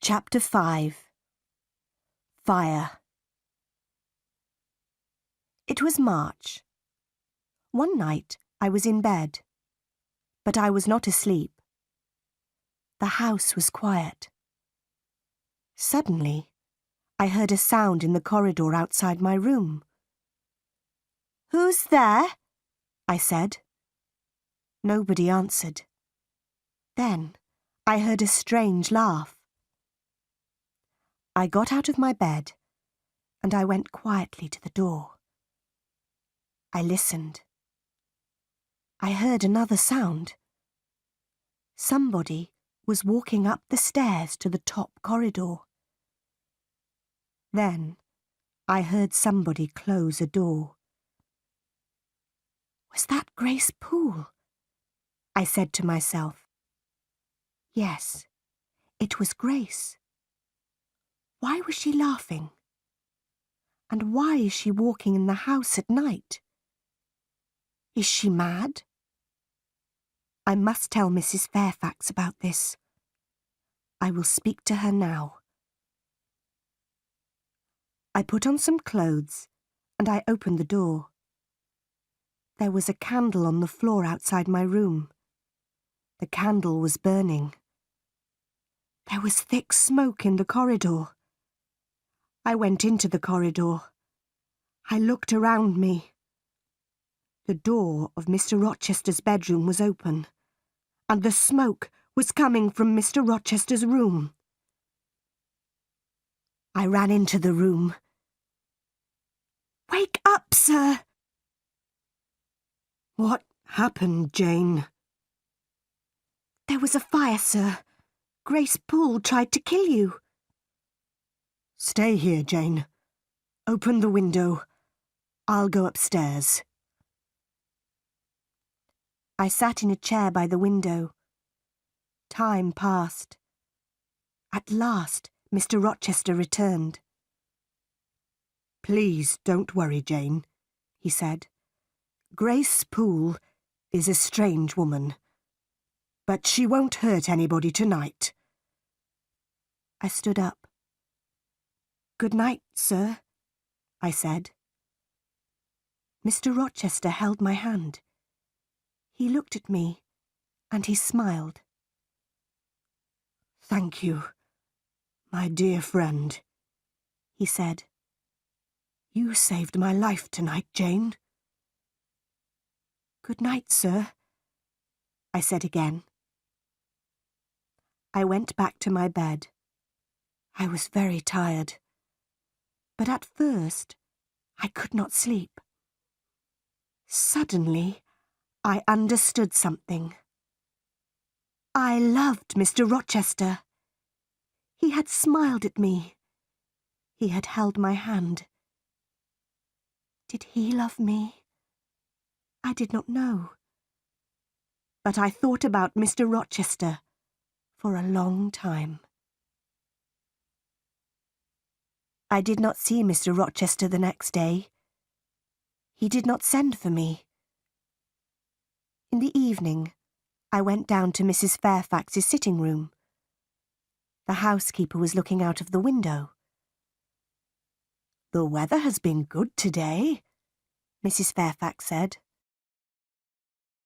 Chapter 5. Fire. It was March. One night I was in bed, but I was not asleep. The house was quiet. Suddenly, I heard a sound in the corridor outside my room. "Who's there?" I said. Nobody answered. Then I heard a strange laugh. I got out of my bed and I went quietly to the door. I listened. I heard another sound. Somebody was walking up the stairs to the top corridor. Then I heard somebody close a door. Was that Grace Poole? I said to myself. Yes, it was Grace. Why was she laughing? And why is she walking in the house at night? Is she mad? I must tell Mrs. Fairfax about this. I will speak to her now. I put on some clothes and I opened the door. There was a candle on the floor outside my room. The candle was burning. There was thick smoke in the corridor. I went into the corridor. I looked around me. The door of Mr. Rochester's bedroom was open, and the smoke was coming from Mr. Rochester's room. I ran into the room. "Wake up, sir!" "What happened, Jane?" "There was a fire, sir. Grace Poole tried to kill you." "Stay here, Jane. Open the window. I'll go upstairs." I sat in a chair by the window. Time passed. At last, Mr. Rochester returned. "Please don't worry, Jane," he said. "Grace Poole is a strange woman, but she won't hurt anybody tonight." I stood up. "Good night, sir," I said. Mr. Rochester held my hand. He looked at me, and he smiled. "Thank you, my dear friend," he said. "You saved my life tonight, Jane." "Good night, sir," I said again. I went back to my bed. I was very tired, but at first I could not sleep. Suddenly, I understood something. I loved Mr. Rochester. He had smiled at me. He had held my hand. Did he love me? I did not know. But I thought about Mr. Rochester for a long time. I did not see Mr. Rochester the next day. He did not send for me. In the evening, I went down to Mrs. Fairfax's sitting room. The housekeeper was looking out of the window. "The weather has been good today," Mrs. Fairfax said.